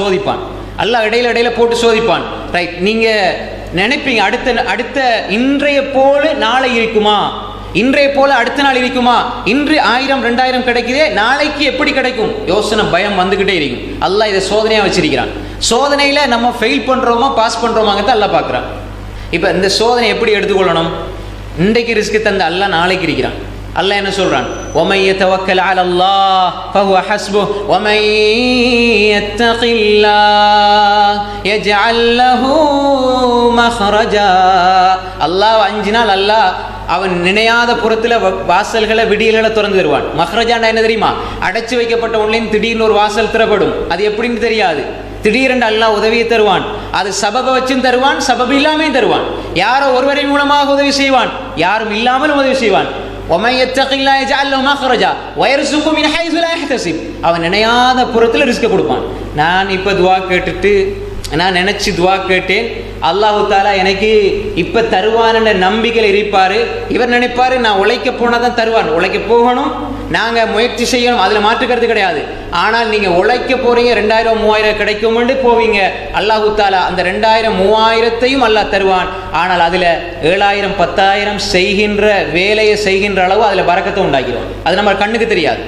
சோதிப்பான். அல்லாஹ் இடையில போட்டு சோதிப்பான். ரைட், நீங்க நினைப்பீங்க அடுத்த இன்றைய போல நாளை இருக்குமா, இன்றைய போல அடுத்த நாள் இருக்குமா, இன்று 1000 2000 கிடைக்குதே, நாளைக்கு எப்படி கிடைக்கும், யோசனை பயம் வந்துகிட்டே இருக்கும். அல்லாஹ் இதை சோதனையா வச்சிருக்கிறான். சோதனையில நம்ம ஃபெயில் பண்றோமா பாஸ் பண்றோமாங்கிறத அல்லாஹ் பார்க்குறான். இப்போ இந்த சோதனை எப்படி எடுத்துக்கொள்ளணும்? இன்றைக்கு ரிஸ்க் தந்த அல்லாஹ் நாளைக்கு இருக்கிறான். அல்லாஹ் என்ன சொல்றான்? وَمَن يَتَوَكَّلْ عَلَى اللَّهِ فَهُوَ حَسْبُهُ وَمَن يَتَّقِ اللَّهَ يَجْعَل لَّهُ مَخْرَجًا. அல்லாஹ் அஞ்சினால் அல்லாஹ் அவன் நினையாத புறத்துல வாசல்களை விடியல்களை திறந்து தருவான். மஹ்ரஜாண்டா என்ன தெரியுமா? அடைச்சு வைக்கப்பட்ட ஒன்லையும் திடீர்னு ஒரு வாசல் திறப்படும். அது எப்படின்னு தெரியாது. திடீரென்று அல்லாஹ் உதவியை தருவான். அது சபப வச்சும் தருவான், சபபு இல்லாமையும் தருவான். யாரோ ஒருவரின் மூலமாக உதவி செய்வான், யாரும் இல்லாமல் உதவி செய்வான். وَمَن يَتَّقِ اللَّهَ يَجْعَل لَّهُ مَخْرَجًا وَيَرْزُقْهُ مِنْ حَيْثُ لَا يَحْتَسِبُ. அவன் நினையாத புறத்துல ரிஸ்க கொடுப்பான். நான் இப்ப துஆ கேட்டுட்டு நான் நினைச்சு துஆ கேட்டேன், அல்லாஹு தாலா எனக்கு இப்ப தருவான் நம்பிக்கையில் இருப்பாரு. இவர் நினைப்பாரு நான் உழைக்க போனாதான் தருவான், உழைக்க போகணும், நாங்க முயற்சி செய்யணும், அதுல மாற்றுக்கிறது கிடையாது. ஆனால் நீங்க உழைக்க போறீங்க, 2000 3000 கிடைக்கும்னு போவீங்க. அல்லாஹு தாலா அந்த 2000 3000த்தையும் அல்லாஹ் தருவான். ஆனால் அதுல 7000 10000 செய்கின்ற வேலையை செய்கின்ற அளவு அதுல பரக்கத்தை உண்டாக்கிடுவான். அது நம்ம கண்ணுக்கு தெரியாது,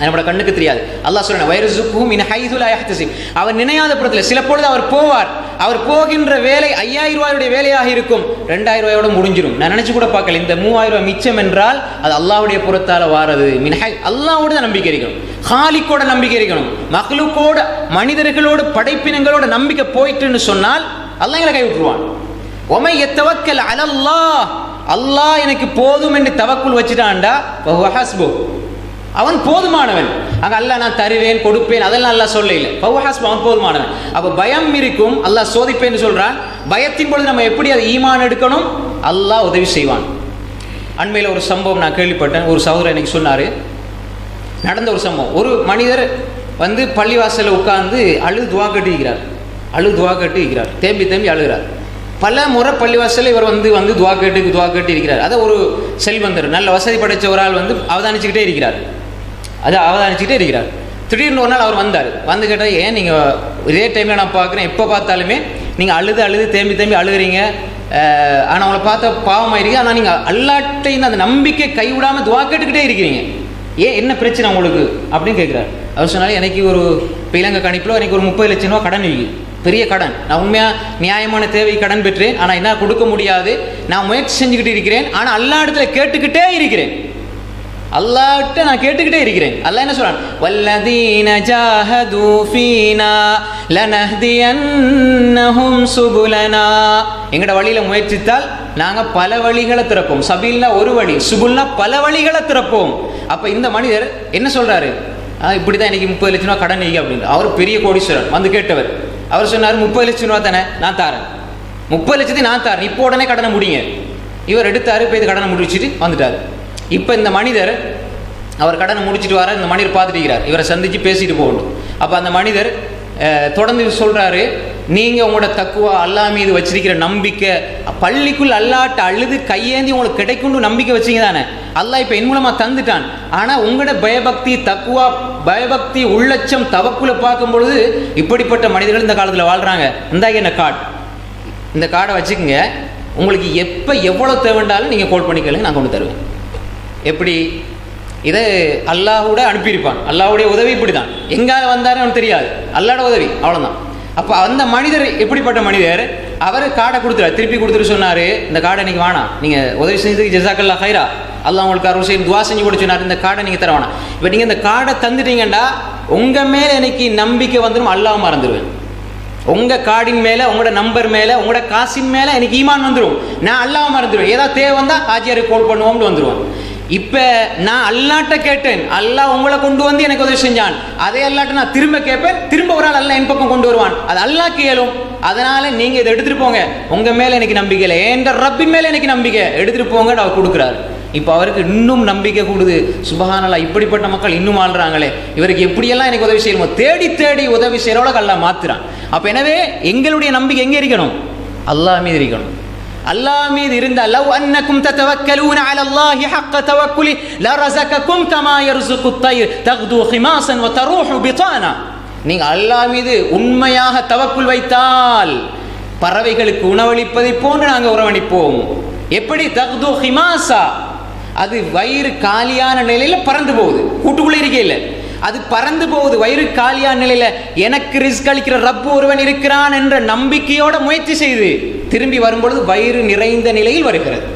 நம்மளோட கண்ணுக்கு தெரியாது. அல்லாஹ் சொல்றான் வயர்சுக்குஹு மின் ஹைது லா யஹ்தசிப். அவர் நினையாத புறத்தில் சில பொழுது அவர் போவார், அவர் போகின்ற வேலை 5000 ரூபாயுடைய வேலையாக இருக்கும், 2000 ரூபாயோட முடிஞ்சிடும். நான் நினைச்சு கூட பார்க்கல இந்த 3000 ரூபாய் மிச்சம் என்றால் அது அல்லாஹ்வுடைய புறத்தால வாரது. மின் ஹை அல்லாஹ்வோட நம்பிக்கை இருக்கணும், ஹாலிக்கோட நம்பிக்கை இருக்கணும். மக்லூக்கோட மனிதர்களோட படைப்பினங்களோட நம்பிக்கை போயிட்டுன்னு சொன்னால் அல்லாஹ் எங்களை கை விட்டுருவான். ஒமை யத்தவக்கல் அலல்லாஹ், அல்லாஹ் எனக்கு போதும் என்று தவக்குல் வச்சுட்டான்டா ஃபஹுவ ஹஸ்பு, அவன் போதுமானவன். அங்க அல்லாஹ் நான் தருவேன் கொடுப்பேன் அதெல்லாம் அல்லாஹ் சொல்ல இல்லை. அவன் போதுமானவன். அப்ப பயம் இருக்கும், அல்லாஹ் சோதிப்பேன்னு சொல்றான். பயத்தின் பொழுது நம்ம எப்படி அது ஈமான் எடுக்கணும்? அல்லாஹ் உதவி செய்வான். அண்மையில் ஒரு சம்பவம் நான் கேள்விப்பட்டேன். ஒரு சகோதரர் எனக்கு சொன்னாரு, நடந்த ஒரு சம்பவம். ஒரு மனிதர் வந்து பள்ளிவாசலில் உட்கார்ந்து அழுது துவா கட்டி இருக்கிறார், தேம்பி அழுகிறார். பல முறை பள்ளிவாசலில் இவர் வந்து துவா கேட்டு இருக்கிறார். அதை ஒரு செல்வந்தர் நல்ல வசதி படைத்த ஒரு ஆள் வந்து அவதானிச்சுக்கிட்டே இருக்கிறார். திடீர்னு ஒரு நாள் அவர் வந்து கேட்டால், ஏன் நீங்கள் இதே டைமில் நான் பார்க்குறேன், எப்போ பார்த்தாலுமே நீங்கள் அழுது தேம்பி அழுகிறீங்க, ஆனால் அவங்கள பார்த்தா பாவமாயிருக்கீங்க, ஆனால் நீங்கள் அல்லாட்டையும் அந்த நம்பிக்கை கைவிடாமல் துவா கேட்டுக்கிட்டே இருக்கிறீங்க, ஏன் என்ன பிரச்சனை உங்களுக்கு அப்படின்னு கேட்குறாரு. அவர் சொன்னாலும் எனக்கு ஒரு இலங்கை கணிப்பில் எனக்கு ஒரு 30 லட்சம் ரூபா கடன் இருக்குது, பெரிய கடன். நான் உண்மையாக நியாயமான தேவை கடன் பெற்றேன், ஆனால் என்ன கொடுக்க முடியாது, நான் முயற்சி செஞ்சுக்கிட்டு இருக்கிறேன், ஆனால் அல்லாஹ் இடத்துல கேட்டுக்கிட்டே இருக்கிறேன், அல்லாஹ்ட்ட நான் கேட்டுக்கிட்டே இருக்கிறேன். அல்லாஹ் என்ன சொல்றான்? வல்லதீன ஜாஹது ஃபீனா லனஹ்தியன்னஹும் சுபுலனா. எங்கட வழியில முயற்சித்தால் நாங்க பல வழிகளை திறப்போம். சபீல்னா ஒரு வழி, சுபுல்னா பல வழிகளை திறப்போம். அப்ப இந்த மனிதர் என்ன சொல்றாரு? இப்படிதான் எனக்கு 30 லட்சம் ரூபா கடன் நீங்க அப்படின்னு. அவர் பெரிய கோடீஸ்வரர் வந்து கேட்டவர். அவர் சொன்னார் 30 லட்சம் ரூபா தானே, நான் தாரேன், 30 லட்சத்தையும் நான் தாரேன், இப்போ உடனே கடனை முடிங்க. இவர் எடுத்தாரு, போய் இது கடனை முடிச்சுட்டு வந்துட்டார். இப்போ இந்த மனிதர் அவர் கடனை முடிச்சுட்டு வர, இந்த மனிதர் பார்த்துட்டு இருக்கிறார், இவரை சந்திச்சு பேசிட்டு போகணும். அப்போ அந்த மனிதர் தொடர்ந்து சொல்றாரு, நீங்க உங்களோட தக்குவா அல்லாஹ் மீது வச்சிருக்கிற நம்பிக்கை, பள்ளிக்குள் அல்லாட்ட அழுது கையேந்தி உங்களுக்கு கிடைக்கும்னு நம்பிக்கை வச்சிங்க தானே, அல்லாஹ் இப்போ என் மூலமா தந்துட்டான். ஆனா உங்களோட பயபக்தி தக்குவா பயபக்தி உள்ளச்சம் தவக்குல பார்க்கும் பொழுது இப்படிப்பட்ட மனிதர்கள் இந்த காலத்தில் வாழ்றாங்க. இந்தாங்க என்ன கார்டு, இந்த கார்டை வச்சுக்கோங்க, உங்களுக்கு எப்போ எவ்வளோ தேவைண்டாலும் நீங்கள் கோல் பண்ணிக்கலுங்க, நான் கொண்டு தருவேன். எப்படி இதை அல்லாஹோட அனுப்பியிருப்பான். அல்லாஹுடைய உதவி இப்படி தான், எங்கால வந்தாரு அவனுக்கு தெரியாது, அல்லாஹ்வோட உதவி அவ்வளோதான். அப்போ அந்த மனிதர் எப்படிப்பட்ட மனிதர், அவர் கார்டை கொடுத்துறாரு, திருப்பி கொடுத்துட்டு சொன்னார், இந்த கார்டை நீங்கள் வேணாம், நீங்கள் உதவி செஞ்சதுக்கு ஜஸாக்கல்லா ஹைரா, அல்லாஹ் உங்களுக்கு அருள் செய்து துவா செஞ்சு கூட சொன்னார், இந்த கார்டை நீங்கள் தர வேணாம். இப்போ நீங்கள் இந்த கார்டை தந்துட்டீங்கண்டா உங்கள் மேலே எனக்கு நம்பிக்கை வந்துடும், அல்லாஹ் மறந்துடுவேன். உங்கள் கார்டின் மேலே, உங்களோட நம்பர் மேலே, உங்களோட காசின் மேலே எனக்கு ஈமான் வந்துடும், நான் அல்லாஹ் மறந்துடுவேன். ஏதாவது தேவை வந்தால் ஹாஜியாருக்கு கால் பண்ணுவோம்னு வந்துடுவேன். இப்போ நான் அல்லாட்ட கேட்டேன், அல்லாஹ் உங்களை கொண்டு வந்து எனக்கு உதவி செஞ்சான், அதே அல்லாட்ட நான் திரும்ப கேட்பேன், திரும்ப ஒரு நாள் அல்லாஹ் என் பக்கம் கொண்டு வருவான், அது அல்லாஹ் கேளும். அதனால நீங்க இதை எடுத்துட்டு போங்க, உங்க மேல எனக்கு நம்பிக்கை இல்லை, என்ற ரப்பின் மேல எனக்கு நம்பிக்கை, எடுத்துட்டு போங்க அவர் கொடுக்குறாரு. இப்போ அவருக்கு இன்னும் நம்பிக்கை கூடுது. சுபஹானல்லாஹ், இப்படிப்பட்ட மக்கள் இன்னும் ஆள்றாங்களே, இவருக்கு எப்படியெல்லாம் எனக்கு உதவி செய்யணுமோ தேடி உதவி செய்யறவள அல்லாஹ் மாத்துறான். அப்ப எனவே எங்களுடைய நம்பிக்கை எங்க இருக்கணும்? அல்லாஹ் மீது இருக்கணும். அல்லாஹ் மீது இருந்தால், லவ் அன்னக்கும் ததவக்கலூன அலல்லாஹி ஹக்க தவக்குலி லரஸககும் கமா யர்ஸுகு த்தய்ர் தக்து ஹிமாஸன் வதரூஹு பிதானா. நீங்க அல்லாஹ் மீது உண்மையாக தவக்குல் வைத்தால் பறவைகளுக்கு உணவளிப்பதை போன்று நாங்கள் உணவளிப்போம். எப்படி? தக்து ஹிமாசா, அது வயிறு காலியான நிலையில பறந்து போகுது, கூட்டுக்குள்ளே இருக்கையில் அது பறந்து போகுது வயிறு காலியான நிலையில. எனக்கு ரிஸ்க் அளிக்கிற ரப்பு ஒருவன் இருக்கிறான் என்ற நம்பிக்கையோட முயற்சி செய்து திரும்பி வரும்பொழுது வயிறு நிறைந்த நிலையில் வருகிறது.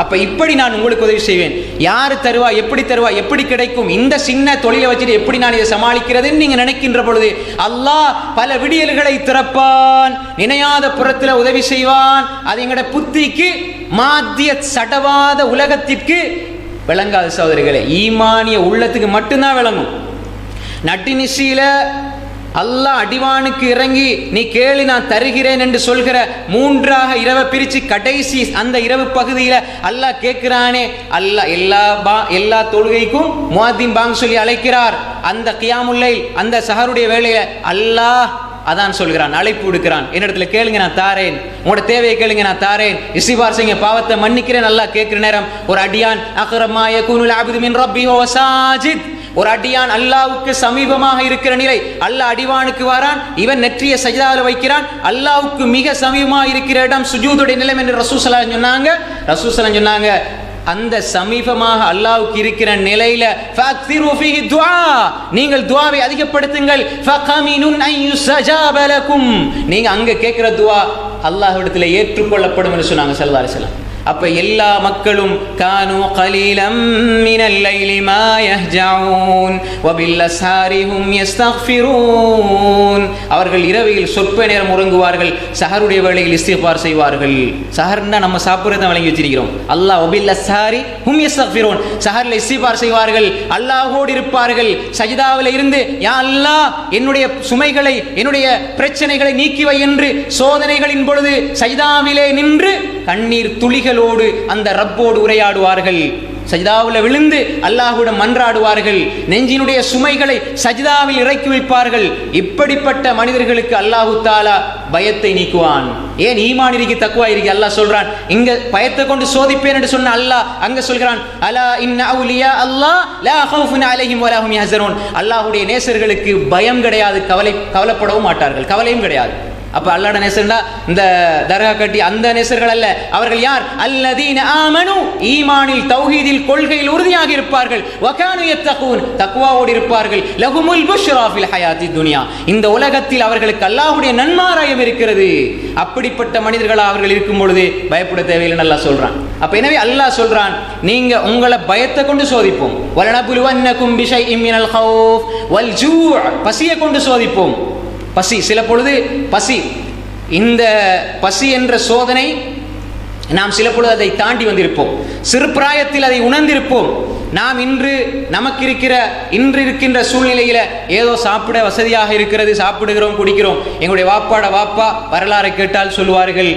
அப்ப இப்படி நான் உங்களுக்கு உதவி செய்வேன். யாரு தருவா, எப்படி தருவா, எப்படி கிடைக்கும், இந்த சின்ன தொழிலை வச்சுட்டு எப்படி நான் இதை சமாளிக்கிறதுன்னு நீங்க நினைக்கின்ற பொழுது அல்லாஹ் பல விடியல்களை திறப்பான், நினையாத புறத்துல உதவி செய்வான். அது எங்கட புத்திக்கு, மாத்திய சடவாத உலகத்திற்கு விளங்காத சகோதரிகளே, ஈமானிய உள்ளத்துக்கு மட்டும்தான் விளங்கும். நட்டினிசியில அல்லாஹ் அடிவானுக்கு இறங்கி நீ கேளு நான் தருகிறேன் என்று சொல்கிற மூன்றாக இரவை பிரித்து கடைசி அந்த இரவு பகுதியில் அல்லாஹ் கேட்கிறானே, அல்லாஹ் எல்லா தொழுகைக்கும் முஅத்தின் பாங் சொல்லி அழைக்கிறார். அந்த கியாமுல் லைல், அந்த சஹருடைய வேளையில அல்லாஹ் அதான் சொல்கிறான், அழைப்பு விடுக்கிறான், என்னிடத்துல கேளுங்க நான் தாரேன், உங்களோட தேவையை கேளுங்க நான் தாரேன், இஸ்திக்பார் செய்யுங்க பாவத்தை மன்னிக்கிறேன் அல்லாஹ் கேட்கிற நேரம் ஒரு அடியான் அக்ரமா யகூனுல் அப்து மின் ரப்பிஹி வ சாஜித், ஒரு அடியான் அல்லாஹ்வுக்கு சமீபமாக இருக்கிற நிலை. அல்லாஹ் அடிவானுக்கு வரான், இவன் நெற்றிய சஜ்தாவில் வைக்கிறான், அல்லாஹ்வுக்கு மிக சமீபமாக இருக்கிற இடம் சுஜூதுடைய நிலம் என்று ரசூல் ஸல்லல்லாஹு அலைஹி வஸல்லம் சொன்னாங்க. அந்த சமீபமாக அல்லாஹ்வுக்கு இருக்கிற நிலையில ஃபக்திரு ஃபீஹி துஆ, நீங்கள் துஆவை அதிகப்படுத்துங்கள். ஃபகமினுன் அன் யுஸ்ஜாப லகும், நீங்க அங்க கேட்கிற துஆ அல்லாஹ்விடத்தில் ஏற்றுக்கொள்ளப்படும் என்று சொன்னாங்க ஸல்லல்லாஹு அலைஹி வஸல்லம். அப்ப எல்லா மக்களும் கானு கலீலம் மினல் லைலி மா யஹ்ஜஊன் வ பில் அஸ்ஹாரி ஹும் யஸ்தக்ஃபிரூன், அவர்கள் இரவில் சொற்ப நேரம் உறங்குவார்கள், சஹருடைய வேளையில் இஸ்திக்பார் செய்வார்கள். சஹர்னா நம்ம சாப்பிடுறத வழங்கி வச்சிருக்கிறோம். அல்லாஹ் வ பில் அஸ்ஹாரி ஹும் யஸ்தக்ஃபிரூன், சஹர்ல இஸ்திக்பார் செய்வார்கள், அல்லாஹ்வோடு இருப்பார்கள். சஜ்தாவில் இருந்து யா அல்லாஹ் என்னுடைய சுமைகளை, என்னுடைய பிரச்சனைகளை நீக்கி வை என்று சோதனைகளின் பொழுது சஜ்தாவிலே நின்று கண்ணீர் துளிகளோடு அந்த ரப்போடு உரையாடுவார்கள். சஜ்தாவில் விழுந்து அல்லாஹ்விடம் மன்றாடுவார்கள், நெஞ்சினுடைய சுமைகளை சஜ்தாவில் இறக்கி வைப்பார்கள். இப்படிப்பட்ட மனிதர்களுக்கு அல்லாஹு தஆலா பயத்தை நீக்குவான். ஏன்? ஈமான் இருக்கு, தக்வா இருக்கு. அல்லாஹ் சொல்றான், இங்க பயத்தை கொண்டு சோதிப்பேன் என்று சொன்ன அல்லாஹ் அங்க சொல்கிறான், அலா இன்ன அவுலியா அல்லாஹ் லா ஹவுஃபுன் அலைஹிம் வலா ஹும் யஹ்ஸனூன், அல்லாஹ்வுடைய நேசர்களுக்கு பயம் கிடையாது, கவலைப்படவும் மாட்டார்கள், கவலையும் கிடையாது. அப்ப அல்லாஹ்வுடைய நேசர்னா இந்த தர்கா கட்டி அந்த நேசர்கள் அல்ல. அவர்கள் யார்? அல்லதீன ஆமனு, ஈமானில் தௌஹீதில் கொள்கையில் உறுதியாக இருப்பார்கள். வகானு யத்தகூன், தக்வாவோடு இருப்பார்கள். லஹுமுல் புஷ்ரா ஃபில் ஹயாத்தி துன்யா, இந்த உலகத்தில் அவர்களுக்கு அல்லாஹ்வுடைய நன்மாராயம் இருக்கிறது. அப்படிப்பட்ட மனிதர்களாக அவர்கள் இருக்கும் பொழுது பயப்பட தேவையில்லைன்னு அல்லாஹ் சொல்றான். அப்ப எனவே அல்லாஹ் சொல்றான், நீங்க உங்களை பயத்தை கொண்டு சோதிப்போம். வலனபுலுவன்னகும் பிஷைஇம் மினல் ஹௌஃப் வல் ஜூ, பசியை கொண்டு சோதிப்போம். பசி, சில பொழுது பசி, இந்த பசி என்ற சோதனை நாம் சில பொழுது அதை தாண்டி வந்திருப்போம், சிறு பிராயத்தில் அதை உணர்ந்திருப்போம். நாம் இன்று இருக்கின்ற சூழ்நிலையில ஏதோ சாப்பிட வசதியாக இருக்கிறது, சாப்பிடுகிறோம், குடிக்கிறோம். எங்களுடைய வாப்பா வரலாறை கேட்டால் சொல்லுவார்கள்,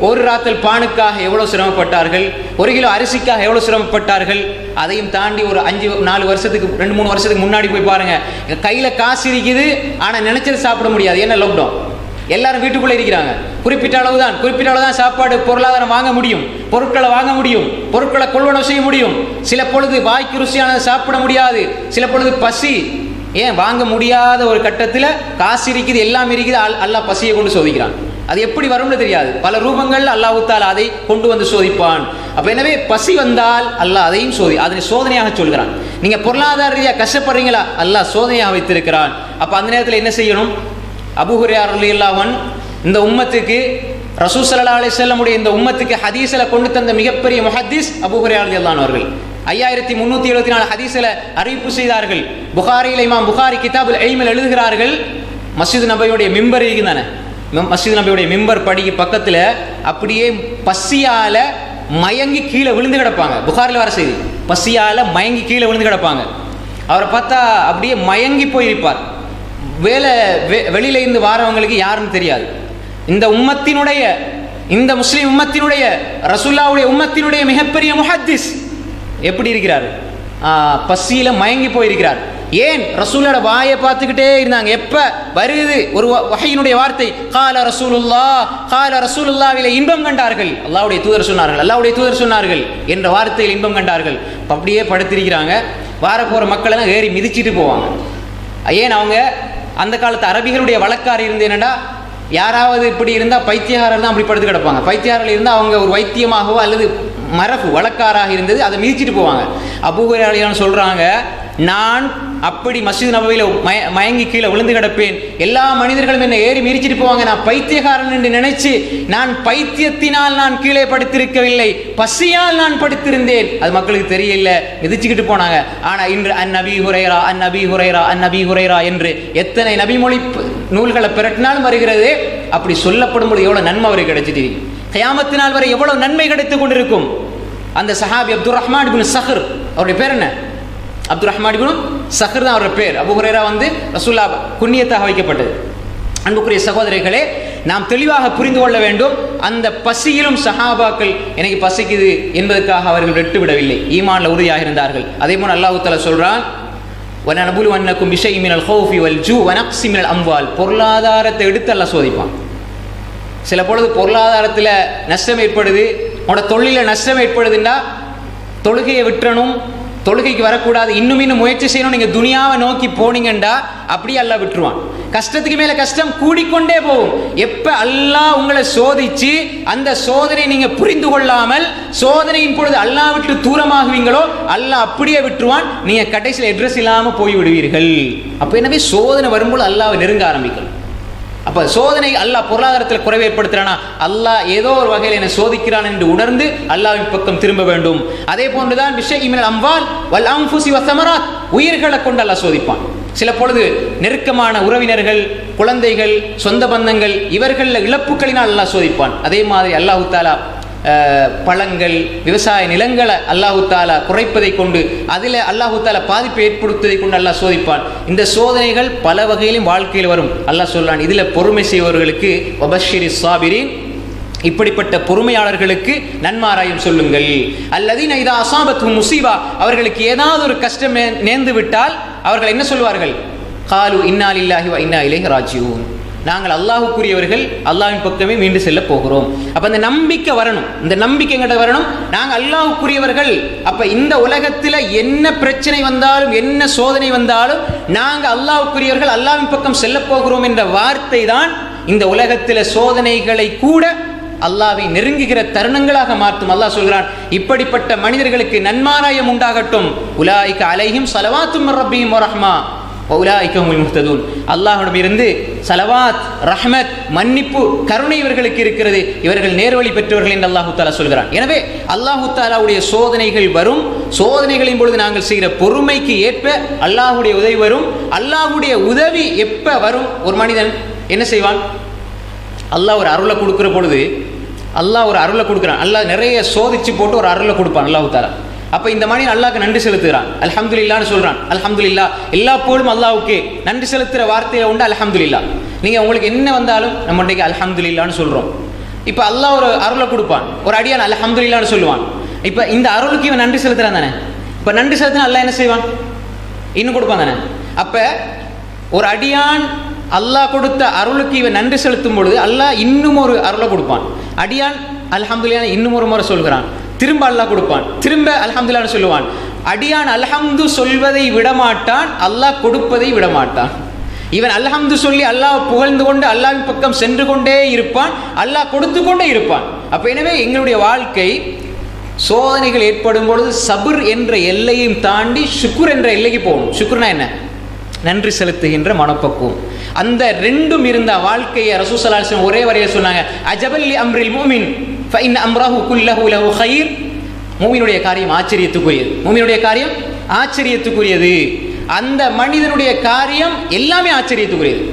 ஒரு ராத்தல் பானுக்காக எவ்வளவு சிரமப்பட்டார்கள், 1 கிலோ அரிசிக்காக எவ்வளவு சிரமப்பட்டார்கள். அதையும் தாண்டி ஒரு 2-3 வருஷத்துக்கு முன்னாடி போய் பாருங்க, கையில காசு இருக்குது ஆனா நினைச்சது சாப்பிட முடியாது. என்ன? லாக்டவுன், எல்லாரும் வீட்டுக்குள்ளே இருக்கிறாங்க. குறிப்பிட்ட அளவு தான் சாப்பாடு பொருளாதாரம் வாங்க முடியும், பொருட்களை வாங்க முடியும், பொருட்களை கொள்வனவு செய்ய முடியும். சில பொழுது வாய்க்கு ருசியானது சாப்பிட முடியாது, சில பொழுது பசி, ஏன் வாங்க முடியாத ஒரு கட்டத்தில் காசு இருக்குது, எல்லாம் இருக்குது, அல்லாஹ் பசியை கொண்டு சோதிக்கிறான். அது எப்படி வரும்னு தெரியாது, பல ரூபங்கள் அல்லாஹ் தஆலா அதை கொண்டு வந்து சோதிப்பான். அப்ப எனவே பசி வந்தால் அல்லாஹ் அதையும் அதனை சோதனையாக சொல்கிறான். நீங்க பொருளாதார ரீதியாக கஷ்டப்படுறீங்களா, அல்லாஹ் சோதனையாக வைத்திருக்கிறான். அப்ப அந்த நேரத்தில் என்ன செய்யணும்? அபூ ஹுரைரா ரலியல்லாஹு அன்ஹு இந்த உம்மத்துக்கு, ரசூல் ஸல்லல்லாஹு அலைஹி வஸல்லம் உடைய இந்த உம்மத்துக்கு ஹதீஸ்ல கொண்டு தந்த மிகப்பெரிய முஹத்திஸ் அபூ ஹுரைரா ரலியல்லாஹு அன்ஹு அவர்கள் 5374 ஹதீஸ்ல அறிவிப்பு செய்தார்கள். புகாரியில் இமாம் புகாரி கிதாபுல் இல்மில் எழுதுகிறார்கள், மஸ்ஜித் நபவியுடைய மிம்பர் இருக்குதானே, மஸ்ஜித் நபவியுடைய மிம்பர் படிக்கு பக்கத்துல அப்படியே பசியால மயங்கி கீழே விழுந்து கிடப்பாங்க. புகாரில் வர செய்தி, பசியால மயங்கி கீழே விழுந்து கிடப்பாங்க. அவரை பார்த்தா அப்படியே மயங்கி போயிருப்பார். வெளியில இருந்து வாரவங்களுக்கு யாருன்னு தெரியாது. இந்த முஸ்லிம் உம்மத்தினுடைய ரசூலுல்லாஹ்வுடைய உம்மத்தினுடைய மிகப்பெரிய முஹத்திஸ் எப்படி இருக்கிறார்? பசியில மயங்கி போயிருக்கிறார். ஏன்? ரசூலோட வாயை பார்த்துக்கிட்டே இருந்தாங்க. எப்ப வருது ஒரு வஹீனுடைய வார்த்தை, கால ரசூலுல்லாஹ்விலே இன்பம் கண்டார்கள், அல்லாஹ்வுடைய தூதர் சொன்னார்கள் என்ற வார்த்தையில் இன்பம் கண்டார்கள். அப்படியே படுத்திருக்கிறாங்க. வார போற மக்கள் எல்லாம் ஏறி மிதிச்சிட்டு போவாங்க. ஏன்? அவங்க அந்த காலத்து அரபிகளுடைய வழக்காறு இருந்து என்னடா, யாராவது இப்படி இருந்தால் பைத்தியகாரர் தான் அப்படி படுத்து கிடப்பாங்க. பைத்தியகாரில் இருந்தால் அவங்க ஒரு வைத்தியமாகவோ அல்லது மரபு வழக்காராக இருந்தது, அதை மிதிச்சிட்டு போவாங்க. அபூ ஹுரைரா சொல்கிறாங்க, நான் அப்படி மஸ்ஜித் நபவியில் மயங்கி கீழே விழுந்து கிடப்பேன். எல்லா மனிதர்களும் என்னை ஏறி மிதிச்சிட்டு போவாங்க. நான் பைத்தியகாரன் என்று நினைச்சு, நான் பைத்தியத்தினால் நான் கீழே படுத்திருக்கவில்லை, பசியால் நான் படுத்திருந்தேன். அது மக்களுக்கு தெரியல, மிதிச்சுக்கிட்டு போனாங்க. ஆனால் இன்று அந்நபி ஹுரைரா அந்நபி ஹுரைரா அந்நபி ஹுரைரா என்று எத்தனை நபிமொழி நூல்களை பிரட்டினாலும் வருகிறது. அப்படி சொல்லப்படும் பொழுது எவ்வளவு நன்மை அவருக்கு கிடைச்சிட்டு, கியாமத்து நாள் வரை எவ்வளவு நன்மை கிடைத்துக் கொண்டிருக்கும். அந்த சஹாபி அப்துர் ரஹ்மான் இப்னு சஹர், அவருடைய பேர் என்ன? அப்துர் ரஹ்மான் இப்னு சஹர் தான் அவருடைய பேர். அபூ ஹுரைரா ரசூலுல்லாஹ் குன்னியத்தாக வைக்கப்பட்டது. அன்புக்குரிய சகோதரர்களே, நாம் தெளிவாக புரிந்து கொள்ள வேண்டும். அந்த பசியிலும் சஹாபாக்கள் எனக்கு பசிக்குது என்பதற்காக அவர்கள் விட்டுவிடவில்லை, ஈமான்ல உறுதியாக இருந்தார்கள். அதே போல அல்லாஹ் தஆலா சொல்றான், வனபுலுவன்னக்கும் பிஷைஇன் மினல் ஹௌஃபி வல் ஜூ வனக்ஸி மினல் அம்வால். பொருளாதாரத்தை எடுத்து அல்லாஹ் சோதிப்பான். சில பொழுது பொருளாதாரத்தில் நஷ்டம் ஏற்படுது, உங்களோட தொழிலில் நஷ்டம் ஏற்படுதுன்னா தொழுகையை விட்டுறணும், தொழுகைக்கு வரக்கூடாது, இன்னும் முயற்சி செய்யணும். நீங்கள் துனியாவை நோக்கி போனீங்கண்டா அப்படியே அல்லாஹ் விட்டுருவான். கஷ்டத்துக்கு மேலே கஷ்டம் கூடிக்கொண்டே போகும். எப்போ அல்லாஹ் உங்களை சோதிச்சு அந்த சோதனை நீங்கள் புரிந்து கொள்ளாமல் சோதனையின் பொழுது அல்லாஹ் விட்டு தூரமாகுவீங்களோ அல்லாஹ் அப்படியே விட்டுருவான். நீங்கள் கடைசியில் அட்ரஸ் இல்லாமல் போய் விடுவீர்கள். அப்போ எனவே சோதனை வரும்போது அல்லாஹ்வை நெருங்க ஆரம்பிக்கணும். அப்போ சோதனை அல்லாஹ் பொருளாதாரத்தில் குறைவு ஏற்படுத்துறானா, அல்லாஹ் ஏதோ ஒரு வகையில் என்னை சோதிக்கிறான் என்று உணர்ந்து அல்லாஹ்வின் பக்கம் திரும்ப வேண்டும். அதே போன்றுதான் பிஷைஇன் மினல் அம்வால் வல் அன்ஃபுஸி வஸ்ஸமராத், உயிர்களை கொண்டு அல்லாஹ் சோதிப்பான். சில பொழுது நெருக்கமான உறவினர்கள், குழந்தைகள், சொந்த பந்தங்கள், இவர்களில் இழப்புகளினால் அல்லாஹ் சோதிப்பான். அதே மாதிரி அல்லாஹ் தஆலா பழங்கள், விவசாய நிலங்களை அல்லாஹு தாலா குறைப்பதை கொண்டு, அதில் அல்லாஹு தாலா பாதிப்பை ஏற்படுத்துவதை கொண்டு அல்லாஹ் சோதிப்பான். இந்த சோதனைகள் பல வகையிலும் வாழ்க்கையில் வரும். அல்லாஹ் சொல்றான், இதில் பொறுமை செய்வர்களுக்கு வபஷ்ஷிரி ஸாபிரீன், இப்படிப்பட்ட பொறுமையாளர்களுக்கு நன்மாராயம் சொல்லுங்கள். அல்லதீன இதா அஸாபத்துஹும் முஸீபா, அவர்களுக்கு ஏதாவது ஒரு கஷ்டம் நேர்ந்து விட்டால் அவர்கள் என்ன சொல்வார்கள்? காலு இன்னா லில்லாஹி வ இன்னா இலைஹி ராஜிஊன், நாங்கள் அல்லாஹுக்குரியவர்கள், அல்லாஹ்வின் பக்கமே மீண்டு செல்ல போகிறோம். அப்ப அந்த நம்பிக்கை வரணும். இந்த நம்பிக்கை எங்கிட்ட வரணும், நாங்கள் அல்லாஹுக்குரியவர்கள். அப்ப இந்த உலகத்தில் என்ன பிரச்சனை வந்தாலும், என்ன சோதனை வந்தாலும் நாங்கள் அல்லாஹுக்குரியவர்கள், அல்லாஹ்வின் பக்கம் செல்ல போகிறோம் என்ற வார்த்தை தான் இந்த உலகத்தில் சோதனைகளை கூட அல்லாஹ்வை நெருங்குகிற தருணங்களாக மாற்றும். அல்லாஹ் சொல்கிறான், இப்படிப்பட்ட மனிதர்களுக்கு நன்மாராயம் உண்டாகட்டும். உலாயிக அலைஹிம் ஸலவாத்தும் மிர் ரப்பிஹிம் வ ரஹ்மா அல்லாஹ்விடமிருந்து சலவாத், ரஹ்மத், மன்னிப்பு, கருணை இவர்களுக்கு இருக்கிறது, இவர்கள் நேர்வழி பெற்றவர்கள் என்று அல்லாஹு தாலா சொல்கிறான். எனவே அல்லாஹு தாலாவுடைய சோதனைகள் வரும். சோதனைகளின் பொழுது நாங்கள் செய்கிற பொறுமைக்கு ஏற்ப அல்லாஹுடைய உதவி வரும். அல்லாஹுடைய உதவி எப்ப வரும்? ஒரு மனிதன் என்ன செய்வான்? அல்லாஹ் ஒரு அருளை கொடுக்கிற பொழுது, அல்லாஹ் ஒரு அருளை கொடுக்குறான், அல்லாஹ் நிறைய சோதிச்சு போட்டு ஒரு அருளை கொடுப்பான் அல்லாஹு தாலா. அப்ப இந்த மனிதன் அல்லாஹ்க்கு நன்றி செலுத்துகிறான், அல்ஹம்துலில்லாஹ்னு சொல்றான். அல்ஹம்துலில்லாஹ், எல்லா போலும் அல்லாஹ்வுக்கு நன்றி செலுத்துற வார்த்தையில உண்டு அல்ஹம்துலில்லாஹ். நீங்க உங்களுக்கு என்ன வந்தாலும் நம்ம இன்றைக்கு அல்ஹம்துலில்லாஹ்னு சொல்றோம். இப்ப அல்லாஹ் ஒரு அருளை கொடுப்பான், ஒரு அடியான் அல்ஹம்துலில்லாஹ்னு சொல்லுவான். இப்ப இந்த அருளுக்கு இவன் நன்றி செலுத்துறான் தானே. இப்ப நன்றி செலுத்தினா அல்லாஹ் என்ன செய்வான்? இன்னும் கொடுப்பான் தானே. அப்ப ஒரு அடியான் அல்லாஹ் கொடுத்த அருளுக்கு இவன் நன்றி செலுத்தும் பொழுது அல்லாஹ் இன்னும் ஒரு அருளை கொடுப்பான். அடியான் அல்ஹம்துலில்லாஹ் இன்னும் ஒரு முறை சொல்கிறான், திரும்ப அல்லாஹ் கொடுப்பான், திரும்ப அல்ஹம்துலில்லாஹ்னு சொல்லுவான். அடியான் அல்ஹம்து சொல்வதை விடமாட்டான், அல்லாஹ் கொடுப்பதை விடமாட்டான். இவன் அல்ஹம்து சொல்லி அல்லாஹ் புகழ்ந்து கொண்டு அல்லாஹ்வின் பக்கம் சென்று கொண்டே இருப்பான், அல்லாஹ் கொடுத்து கொண்டே இருப்பான். அப்ப எனவே எங்களுடைய வாழ்க்கை சோதனைகள் ஏற்படும் பொழுது சபுர் என்ற எல்லையும் தாண்டி ஷுக்குர் என்ற எல்லைக்கு போகணும். ஷுக்குர்னா என்ன? நன்றி செலுத்துகின்ற மனப்பக்குவம். அந்த ரெண்டும் இருந்த வாழ்க்கையை ரசூல் ஸல்லல்லாஹு அலைஹி வஸல்லம் ஒரே வரியில் சொன்னாங்க, அஜபல் லி அம்ரில் முஃமின் ஃபஇன் அம்ரஹு குல்லஹு லஹு கைர். மூமினுடைய காரியம் ஆச்சரியத்துக்குரியது, மூமினுடைய காரியம் ஆச்சரியத்துக்குரியது. அந்த மனிதனுடைய காரியம் எல்லாமே ஆச்சரியத்துக்குரியது.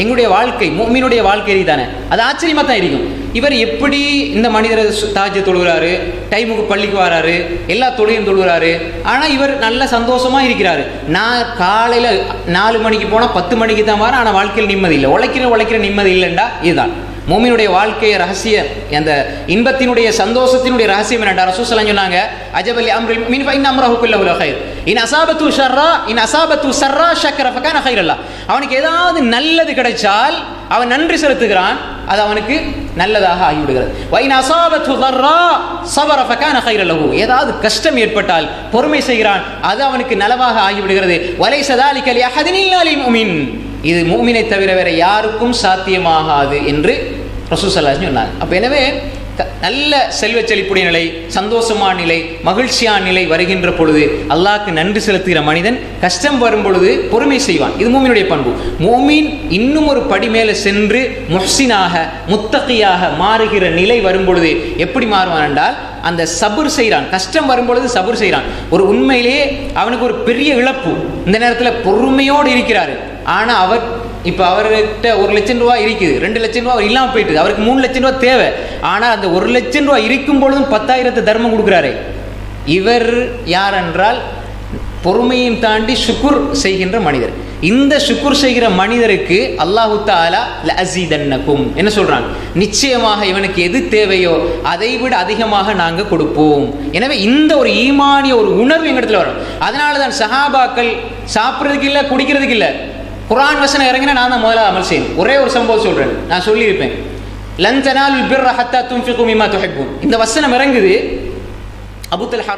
எங்களுடைய வாழ்க்கை, மூமினுடைய வாழ்க்கை தானே, அது ஆச்சரியமா தான் இருக்கும். இவர் எப்படி இந்த மனிதரை தாஜ்ஜ தொழுகிறாரு, டைமுக்கு பள்ளிக்கு வராரு, எல்லா தொழிலும் தொழுகிறாரு, ஆனால் இவர் நல்ல சந்தோஷமா இருக்கிறாரு. நான் காலையில் 4 மணிக்கு போனால் 10 மணிக்கு தான் வரேன், ஆனால் வாழ்க்கையில் நிம்மதி இல்லை, உழைக்கிற நிம்மதி இல்லைண்டா இதுதான் மூமினுடைய வாழ்க்கைய ரகசியம். அந்த இன்பத்தினுடைய சந்தோஷத்தினுடைய ரகசியம் என்னடா? ரசூல் ஸல்லல்லாஹு அலைஹி வஸல்லம் சொன்னாங்க, அஜபல் அம்ரில் முஃமின் ஃபஇன் அம்ரஹு குல்லஹு லஹு கைர் இன் அஸாபத்து ஸர்ரா ஷக்கர ஃபகான கைரல்லா. அவனுக்கு ஏதாவது நல்லது கிடைச்சால் அவன் நன்றி செலுத்துகிறான், அது அவனுக்கு நல்லதாக ஆகிவிடுகிறது. வ இன் அஸாபத்து ஸர்ரா ஸபர ஃபகான கைரல்லஹு, ஏதாவது கஷ்டம் ஏற்பட்டால் பொறுமை செய்கிறான், அது அவனுக்கு நலவாக ஆகிவிடுகிறது. வலைஸ ஸாலிக லி அஹதின் இல்லா லில் முஃமின், இது மூமினை தவிர வேற யாருக்கும் சாத்தியமாகாது என்று ரசூல் ஸல்லல்லாஹு அலைஹி வஸல்லம் சொன்னாங்க. அப்போ எனவே நல்ல செல்வ செழிப்புடைய நிலை, சந்தோஷமான நிலை, மகிழ்ச்சியான நிலை வருகின்ற பொழுது அல்லாஹ்க்கு நன்றி செலுத்துகிற மனிதன் கஷ்டம் வரும் பொழுது பொறுமை செய்வான். இது மூமினுடைய பண்பு. மூமின் இன்னும் ஒரு படி மேலே சென்று முஹ்சினாக முத்தகியாக மாறுகிற நிலை வரும் பொழுது எப்படி மாறுவான் என்றால் அந்த சபுர் செய்கிறான். கஷ்டம் வரும்பொழுது சபுர் செய்கிறான். ஒரு உண்மையிலேயே அவனுக்கு ஒரு பெரிய இழப்பு, இந்த நேரத்தில் பொறுமையோடு இருக்கிறாரு. ஆனால் இப்போ அவர்கிட்ட 1 லட்சம் ரூபா இருக்குது, 2 லட்சம் ரூபா அவர் இல்லாமல் போயிட்டு, அவருக்கு 3 லட்சம் ரூபா தேவை. ஆனால் அந்த 1 லட்சம் ரூபா இருக்கும் பொழுதும் 10,000 தர்மம் கொடுக்குறாரு. இவர் யார் என்றால் பொறுமையும் தாண்டி சுக்குர் செய்கின்ற மனிதர். இந்த சுக்குர் செய்கிற மனிதருக்கு அல்லாஹு தஆலா லஅஸீதன்னகும் என்ன சொல்றாங்க, நிச்சயமாக இவனுக்கு எது தேவையோ அதை விட அதிகமாக நாங்கள் கொடுப்போம். எனவே இந்த ஒரு ஈமானிய ஒரு உணர்வு எங்களிடத்தில் வரும். அதனால தான் சஹாபாக்கள் சாப்பிட்றதுக்கு இல்லை, குடிக்கிறதுக்கு இல்லை, குர்ஆன் வசனம் இறங்கினா நான் தான் முதல்ல அமல் செய்யணும். ஒரே ஒரு சம்பவம் சொல்றேன், நான் சொல்லியிருப்பேன். லன் தனாலுல் பிர்ர ஹத்தா துன்ஃபிகு மிம்மா துஹிப்பூன். இந்த வசனம் இறங்குது, அபூ தல்ஹா